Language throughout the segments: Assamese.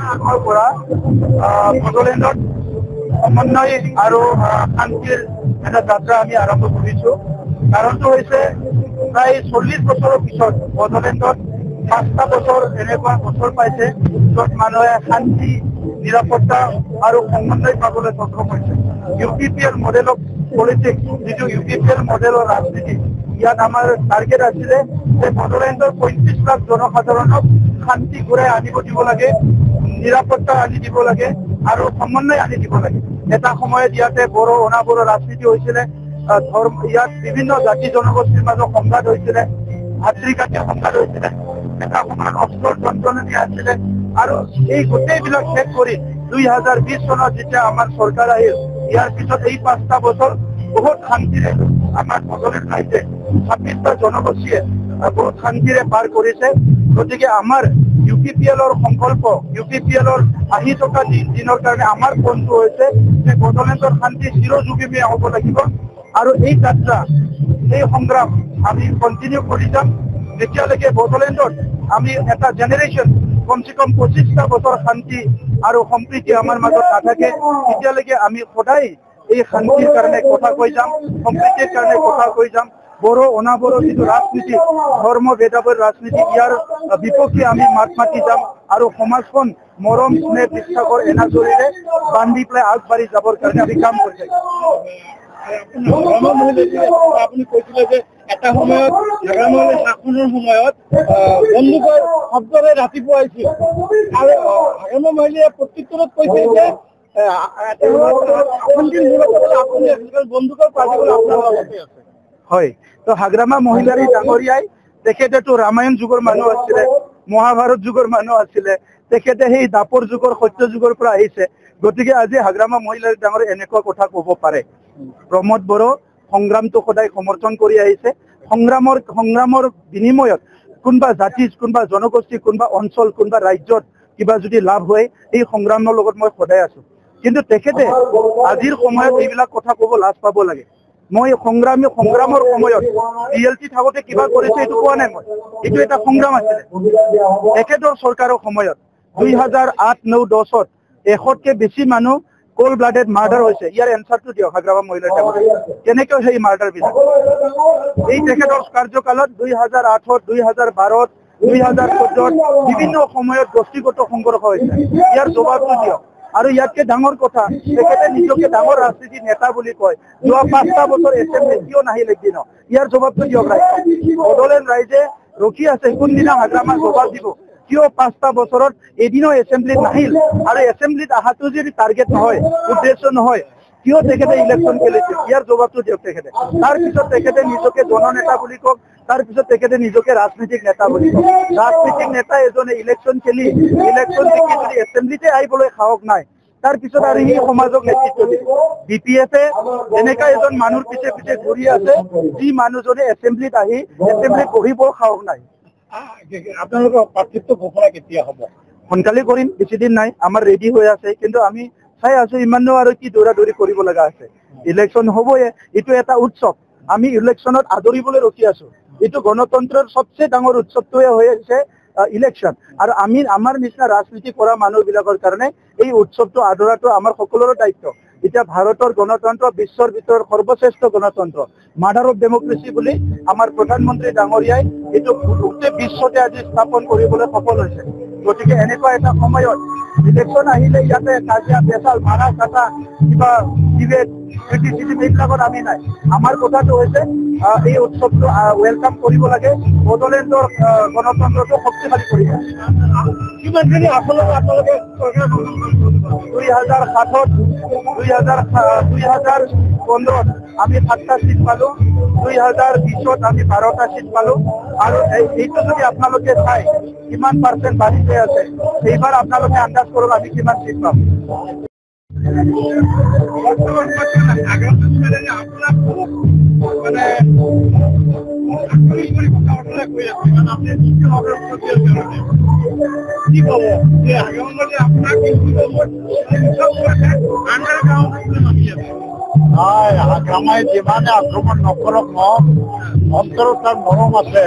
আগৰ পৰা বড়োলেণ্ডত সমন্বয় আৰু শান্তিৰ এটা যাত্ৰা আমি আৰম্ভ কৰিছোঁ। কাৰণটো হৈছে প্ৰায় 40 বছৰৰ পিছত বড়োলেণ্ডত 5টা বছৰ এনেকুৱা বছৰ পাইছে য'ত মানুহে শান্তি, নিৰাপত্তা আৰু সমন্বয় পাবলৈ সক্ষম হৈছে। UPPL মডেল অফ পলিটিক্স, যিটো UPPL মডেলৰ ৰাজনীতি, ইয়াত আমাৰ টাৰ্গেট আছিলে যে বড়োলেণ্ডৰ 35 লাখ জনসাধাৰণক শান্তি ঘূৰাই আনিব দিব লাগে, নিৰাপত্তা আনি দিব লাগে আৰু সমন্বয় আনি দিব লাগে। এটা সময়ত ইয়াতে বড়ো অনাবড়ো ৰাজনীতি হৈছিলে, ইয়াত বিভিন্ন জাতি জনগোষ্ঠীৰ মাজত সংঘাত হৈছিলে, ভাতৃকাতীয় সংঘাত হৈছিলে, এটা সময়ত অস্ত্ৰৰ যন্ত্ৰণা আছিলে আৰু এই গোটেইবিলাক শেষ কৰি 2020 চনত যেতিয়া আমাৰ চৰকাৰ আহিল, ইয়াৰ পিছত এই 5টা বছৰ বহুত শান্তিৰে আমাৰ বড়োলেণ্ড ৰাইজে 26টা জনগোষ্ঠীয়ে বহুত শান্তিৰে পাৰ কৰিছে। গতিকে আমাৰ UPPLৰ সংকল্প, UPPLৰ আহি থকা দিনৰ কাৰণে আমাৰ ফোনটো হৈছে যে বড়োলেণ্ডৰ শান্তি চিৰযুগমীয়া হ'ব লাগিব আৰু এই যাত্ৰা, এই সংগ্ৰাম আমি কণ্টিনিউ কৰি যাম যেতিয়ালৈকে বড়োলেণ্ডত আমি এটা জেনেৰেশ্যন কমচে কম 25টা বছৰ শান্তি আৰু সম্প্ৰীতি আমাৰ মাজত নাথাকে, তেতিয়ালৈকে আমি সদায় এই শান্তিৰ কাৰণে কথা কৈ যাম, সম্প্ৰীতিৰ কাৰণে কথা কৈ যাম। বড়ো অনাবড়ো যিটো ৰাজনীতি, ধৰ্ম ভেদাভেদ ৰাজনীতি, ইয়াৰ বিপক্ষে আমি মাত মাতি যাম আৰু সমাজখন মৰম, স্নেহ, বিশ্বাসৰ এনাজৰীৰে বান্ধি পেলাই আগবাঢ়ি যাবৰ কাৰণে আমি কাম কৰি থাকিম। আপুনি কৈছিলে যে এটা সময়ত হাগ্ৰামহলীৰ শাসনৰ সময়ত বন্দুকৰ শব্দৰে ৰাতিপুৱা আহিছিল আৰু হাগ্ৰামহলীয়ে প্ৰত্যুত্তৰত কৈছিল যে বন্দুকৰ পাৰ্টিবোৰ আপোনাৰ লগতে আছে। হয়, তো হাগ্ৰামা মহিলাৰী ডাঙৰীয়াই তেখেতেতো ৰামায়ণ যুগৰ মানুহ আছিলে, মহাভাৰত যুগৰ মানুহ আছিলে, তেখেতে সেই দাপৰ যুগৰ সত্য যুগৰ পৰা আহিছে। গতিকে আজি হাগ্ৰামা মহিলাৰী ডাঙৰীয়া এনেকুৱা কথা ক'ব পাৰে। প্ৰমোদ বড়ো সংগ্ৰামটো সদায় সমৰ্থন কৰি আহিছে। সংগ্ৰামৰ বিনিময়ত কোনোবা জাতি, কোনোবা জনগোষ্ঠী, কোনোবা অঞ্চল, কোনোবা ৰাজ্যত কিবা যদি লাভ হয়, এই সংগ্ৰামৰ লগত মই সদায় আছো। কিন্তু তেখেতে আজিৰ সময়ত এইবিলাক কথা ক'ব লাজ পাব লাগে। মই সংগ্ৰামৰ সময়ত PLC থাকোঁতে কিবা কৰিছে এইটো কোৱা নাই মই, এইটো এটা সংগ্ৰাম আছিলে। তেখেতৰ চৰকাৰৰ সময়ত 2008, 9, 10ত 100তকে বেছি মানুহ কোল্ড ব্লাডেড মাৰ্ডাৰ হৈছে। ইয়াৰ এনচাৰটো দিয়ক হাগ্ৰামা মহিলাৰ ডাঙৰীয়া, কেনেকৈ সেই মাৰ্ডাৰ বিলাক এই তেখেতৰ কাৰ্যকালত 2008ত, 2012ত, 2014ত বিভিন্ন সময়ত গোষ্ঠীগত সংঘৰ্ষ হৈছে। ইয়াৰ জবাবটো দিয়ক। আৰু ইয়াতকে ডাঙৰ কথা, তেখেতে নিজকে ডাঙৰ ৰাজনীতিৰ নেতা বুলি কয়। যোৱা 5টা বছৰ এছেম্বলি কিয় নাহিল একদিন? ইয়াৰ জবাবটো দিয়ক ৰাইজে। বড়োলেণ্ড ৰাইজে ৰখি আছে কোনদিনা হাগ্ৰামাক জবাব দিব। কিয় 5টা বছৰত এদিনো এছেম্বলিত নাহিল? আৰু এছেম্বলিত অহাটো যদি টাৰ্গেট নহয়, উদ্দেশ্য নহয়, কিয় তেখেতে ইলেকশ্যন খেলিছিল? ইয়াৰ জবাবটো দিয়ক তেখেতে। তাৰপিছত তেখেতে নিজকে জননেতা বুলি কওক, তাৰপিছত তেখেতে নিজকে ৰাজনীতিক নেতা বুলি কওক। ৰাজনীতিক নেতা এজনে ইলেকশ্যন খেলি ইলেকশ্যন জিকি যদি এছেম্বলিতে আহিবলৈ সাহস নাই, তাৰপিছত আৰু সি সমাজক নেতৃত্ব দিব। BPF-এ এনেকা এজন মানুহৰ পিছে পিছে ঘূৰি আছে, যি মানুহজনে এছেম্বলিত আহি এছেম্বলিত বহিবৰ সাহস নাই। আপোনালোকৰ প্ৰাৰ্থিত্ব ঘোষণা কেতিয়া হ'ব? সোনকালে কৰিম, বেছি দিন নাই। আমাৰ ৰেডি হৈ আছে, কিন্তু আমি চাই আছো ইমানো আৰু কি দৌৰা-দৌৰি কৰিব লগা আছে। ইলেকশ্যন হ'বয়ে, এইটো এটা উৎসৱ। আমি ইলেকশ্যনত আদৰিবলৈ ৰখি আছো। এইটো গণতন্ত্ৰৰ সবচে ডাঙৰ উৎসৱটোৱে হৈ আছে ইলেকশ্যন। আৰু আমাৰ নিচিনা ৰাজনীতি কৰা মানুহবিলাকৰ কাৰণে এই উৎসৱটো আদৰাটো আমাৰ সকলোৰে দায়িত্ব। এতিয়া ভাৰতৰ গণতন্ত্ৰ বিশ্বৰ ভিতৰত সৰ্বশ্ৰেষ্ঠ গণতন্ত্ৰ, মাদাৰ অফ ডেমক্ৰেচি বুলি আমাৰ প্ৰধানমন্ত্ৰী ডাঙৰীয়াই এইটো গোটেই বিশ্বতে আজি স্থাপন কৰিবলৈ সফল হৈছে। গতিকে এনেকুৱা এটা সময়ত ইলেকশ্যন আহিলে ইয়াতে কাজিয়া পেচাল, মাৰা কাটা, কিবা ডিবেট, এইবিলাকত আমি নাই। আমাৰ কথাটো হৈছে এই উৎসৱটো ৱেলকাম কৰিব লাগে, বড়োলেণ্ডৰ গণতন্ত্ৰটো শক্তিশালী কৰিব। কিমানখিনি আপোনালোকে 2007ত, 2015ত আমি 7টা চিট পালো, 2020ত আমি 12টা চিট পালো। আৰু এইটো যদি আপোনালোকে চাই কিমান পাৰ্চেণ্ট বাঢ়ি গৈ আছে, এইবাৰ আপোনালোকে আন্দাজ কৰক আমি কিমান চিট পাম। হাগ্ৰামাই যিমানে আক্ৰমণ নকৰক অন্তৰত তাৰ মৰম আছে,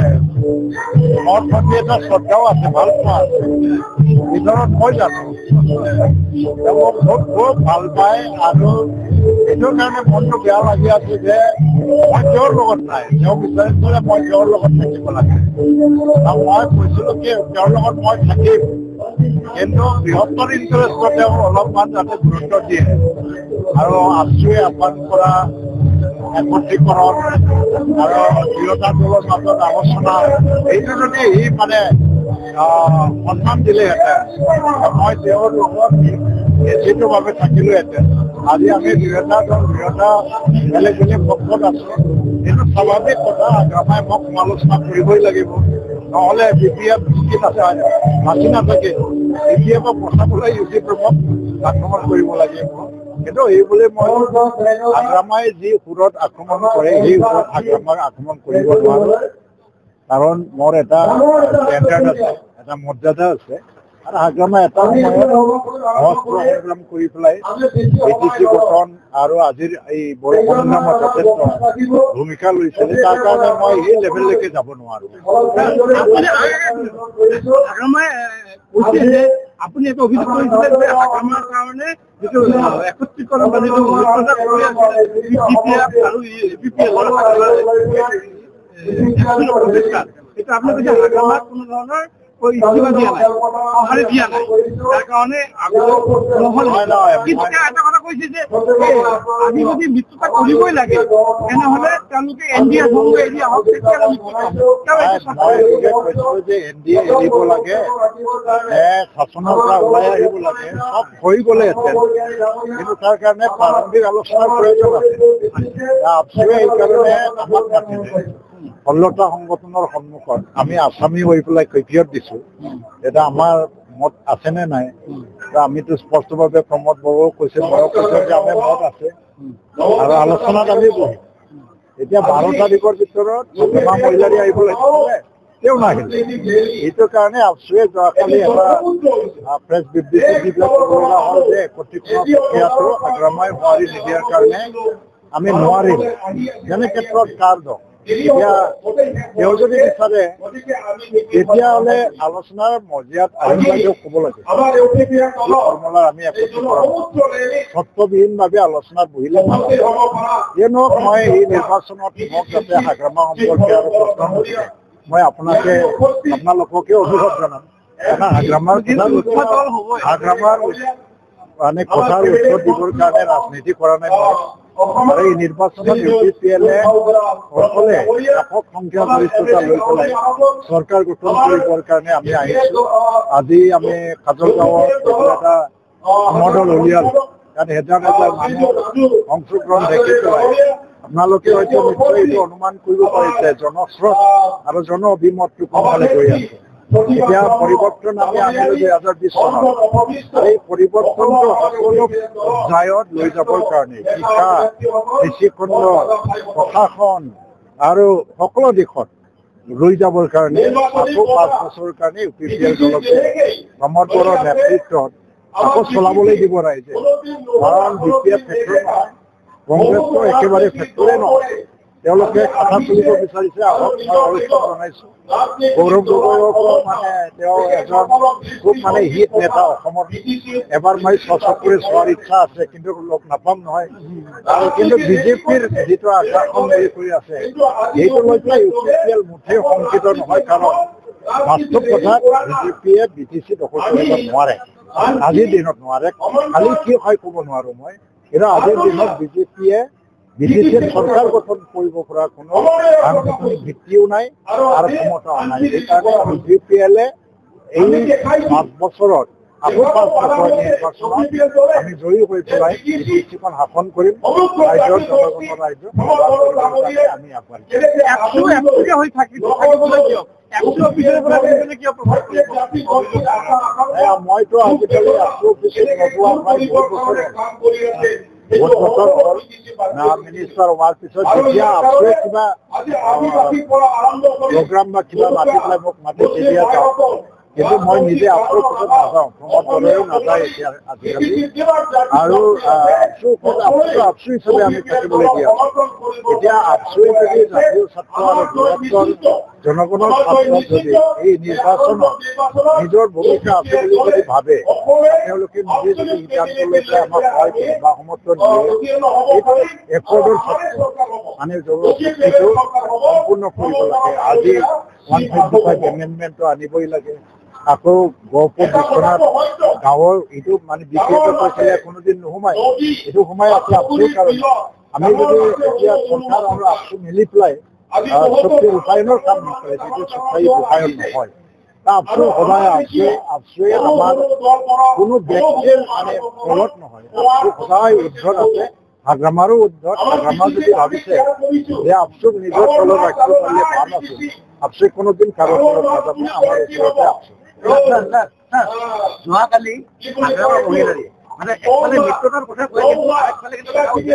মোৰ প্ৰতি এটা শ্ৰদ্ধাও আছে, ভাল পোৱা আছে। ভিতৰত মই জানো মোক খুব ভাল পায়, আৰু এইটোৰ কাৰণে মনটো বেয়া লাগি আছে যে মই তেওঁৰ লগত নাই। তেওঁ বিচাৰিছিলে মই তেওঁৰ লগত থাকিব লাগে, আৰু মই কৈছিলো কি তেওঁৰ লগত মই থাকিম, কিন্তু বৃহত্তৰ ইণ্টাৰেষ্টত তেওঁ অলপমান যাতে গুৰুত্ব দিয়ে, আৰু আছুৱে আহ্বান কৰা একত্ৰীকৰণ আৰু দুয়োটা দলৰ মাজত আলোচনা, এইটো যদি সি মানে সন্মান দিলেহেঁতেন, মই তেওঁৰ লগত নিশ্চিতভাৱে থাকিলোহেঁতেন। আজি আমি দুয়োটা দল দুয়োটা বেলেগ বেলেগ পক্ষত আছো, এইটো স্বাভাৱিক কথা। হাগ্ৰামাই মোক সমালোচনা কৰিবই লাগিব, নহ'লে BPF বাচি নাথাকে। BPFক বচাবলৈ UPF আক্ৰমণ কৰিব লাগিব। কিন্তু এইবুলি মই হাগ্ৰামাই যি সুৰত আক্ৰমণ কৰে, সেই সুৰত হাগ্ৰামাক আক্ৰমণ কৰিব নোৱাৰো, কাৰণ মোৰ এটা ষ্টেণ্ডাৰ্ড আছে, এটা মৰ্যাদা আছে। আৰু হাগ্ৰামাই এটা সময়ত সংগ্ৰাম কৰি পেলাই BTC গঠন আৰু আজিৰ এই বৰষুণ নামত যথেষ্ট ভূমিকা লৈছিলে। তাৰ কাৰণে মই এই লেভেললৈকে যাব নোৱাৰো। আপুনি এটা অভিযোগ কৰিছিলে যে হাগ্ৰামাৰ কাৰণে যিটো একত্ৰীকৰণ বা যিটো আৰু এইটো আপুনি কৈছে হাগ্ৰামাক কোনো ধৰণৰ ইস্তিফা দিয়া নাই, সঁহাৰি দিয়া নাই, তাৰ কাৰণে এটা কথা কৈছে যে আমি যদি মৃত্যুতা কৰিবই লাগে তেনেহলে তেওঁলোকে NDA এৰি আহক, NDA এৰিব লাগে, শাসনৰ পৰা ওলাই আহিব লাগে, সব হৈ গ'লেহেঁতেন, কিন্তু তাৰ কাৰণে প্ৰাৰম্ভিক আলোচনাৰ প্ৰয়োজন আছে। আছুৱে এইকাৰণে আমাক মাতিলে 16টা সংগঠনৰ সন্মুখত আমি আছামী হৈ পেলাই কৈফিয়ত দিছো, এটা আমাৰ মত আছে নে নাই। আমিতো স্পষ্টভাৱে প্ৰমোদ বড়োও কৈছে, ময়ো কৈছো যে আমাৰ মত আছে, আৰু আলোচনাত আমি বহিম। এতিয়া 12 তাৰিখৰ ভিতৰত হিমা মহিলাৰী আহিব লাগিছিলে, তেওঁ নাহিলে। এইটো কাৰণে আছুৱে যোৱাকালি এটা প্ৰেছ বিবৃতি দি পেলাই ক'ব লগা হ'ল যে একত্ৰীকৰণ প্ৰক্ৰিয়াটো হাগ্ৰামাই সঁহাৰি নিদিয়াৰ কাৰণে আমি নোৱাৰিম। যেনে ক্ষেত্ৰত কাৰ দল, এতিয়া তেওঁ যদি বিচাৰে তেতিয়াহ'লে আলোচনাৰ মজিয়াত আহিও ক'ব লাগে ফৰ্মুলাৰ আমি একত্ৰীকৰণ চৰ্তবিহীনভাৱে আলোচনাত বহিলে ভাল। কিয়নো মই এই নিৰ্বাচনত মোক যাতে হাগ্ৰামা সম্পৰ্কে আৰু প্ৰশ্ন সুধে, মই আপোনালোককে অনুৰোধ জনাম, হাগ্ৰামাৰ মানে কথাৰ উত্তৰ দিবৰ কাৰণে ৰাজনীতি কৰা নাই। আৰু এই নিৰ্বাচনত UPPLে সকলে একক সংখ্যাগৰিষ্ঠতা লৈ পেলাই চৰকাৰ গঠন কৰিবৰ কাৰণে আমি আহিছো। আজি আমি কাজলগাঁৱত এটা মডেল উলিয়ালো, তাত হাজাৰ হাজাৰ মানুহ অংশগ্ৰহণ দেখি পেলাই আপোনালোকে হয়তো নিশ্চয় এইটো অনুমান কৰিব পাৰিছে জনস্ৰোত আৰু জন অভিমতটো কোনফালে গৈ আছে। এতিয়া পৰিৱৰ্তন আমি আনিলো 2020 চনত, এই পৰিৱৰ্তনটো সকলো পৰ্যায়ত লৈ যাবৰ কাৰণে শিক্ষা, কৃষিখণ্ড, প্ৰশাসন আৰু সকলো দিশত লৈ যাবৰ কাৰণে আকৌ 5 বছৰৰ কাৰণে UPPL দলকে প্ৰমোদ বড়োৰ নেতৃত্বত আকৌ চলাবলৈ দিব ৰাইজে। কাৰণ BPF ফেক্টৰ নহয়, কংগ্ৰেছটো একেবাৰে ফেক্টৰে নহয়, তেওঁলোকে কথা চলিব বিচাৰিছে। আহক, মই অনুৰোধ জনাইছো গৌৰৱ গগৈকো, মানে তেওঁ এজন খুব মানে হিট নেতা অসমত। এবাৰ মই চকুৰে চোৱাৰ ইচ্ছা আছে, কিন্তু লগ নাপাম নহয়। কিন্তু বিজেপিৰ যিটো আগ্ৰাসন কৰি আছে, সেইটো লৈ পেলাই UPPL মুঠেই শংকিত নহয়। কাৰণ বাস্তৱ কথাত বিজেপিয়ে BTC দখল কৰিব নোৱাৰে, আজিৰ দিনত নোৱাৰে। কালি কি হয় ক'ব নোৱাৰো মই, কিন্তু আজিৰ দিনত বিজেপিয়ে BTCৰ চৰকাৰ গঠন কৰিব পৰা কোনো সাংবিধানিক ভিত্তিও নাই আৰু ক্ষমতাও নাই। সেইকাৰণে UPPLে এই 5 বছৰত আকৌ 5 বছৰ নিৰ্বাচনত আমি জয়ী হৈ পেলাই BTCখন শাসন কৰিম। ৰাইজৰ জনগণৰ ৰাইজক আমি মইতো আজিকালি অফিচত নোযোৱা প্ৰায় বহুত বছৰ হ'ল। মিনিষ্টাৰ হোৱাৰ পিছত যেতিয়া আছুৱে কিবা প্ৰগ্ৰাম বা কিবা মাতি পেলাই মোক মাতি তেতিয়া যাওঁ, কিন্তু মই নিজে আফচুৰ ক্ষেত্ৰত নাযাওঁ, অসমত দৰেও নাযায় এতিয়া আজিকালি। আৰু আফচু হিচাপে আমি থাকিবলৈ দিয়া এতিয়া আফচুৱে যদি জাতীয় ছাত্ৰ আৰু বৃহত্তৰ জনগণৰ ছাত্ৰত যদি এই নিৰ্বাচনত নিজৰ ভূমিকা আছে বুলি যদি ভাবে, তেওঁলোকে নিজে যদি সিদ্ধান্ত লৈ পেলাই আমাক সহায় কৰে বা সমৰ্থন দিয়ে, এইটো একৰ্ডৰ ছাত্ৰ মানে জনশক্তিটো সম্পূৰ্ণ কৰিব লাগে। আজি 155 এমেণ্ডমেণ্টটো আনিবই লাগে। আকৌ গহপুৰ বিশ্বনাথ গাঁৱৰ এইটো মানে বিশেষকৈ কৈছিলে কোনোদিন নোসোমায়, এইটো সোমাই আছে আফচুৰ কাৰণে। আমি যদি এতিয়া চৰকাৰ আৰু আফচু মিলি পেলাই চুক্তি ৰূপায়ণৰ কাম নকৰে, যিটো চুক্তি ৰূপায়ণ নহয়। আফচু সদায় আফচুৱে আমাৰ কোনো ব্যক্তিৰ মানে তলত নহয়, আফচু সদায় উদ্ধত আছে। হাগ্ৰামাৰো উদ্ধত। হাগ্ৰামা যদি ভাবিছে যে আফচুক নিজৰ তলত ৰাখিব পাৰিলে ভাল আছিল, আফচুৱে কোনোদিন কাৰো তলত নাযাব। আমাৰ ওচৰতে আফচু। যোৱাকালি হাগ্ৰামা মহিলাৰী মানে একফালে মিত্ৰতাৰ কথা কৈ কিন্তু আৰেকফালে কিন্তু আপোনাৰ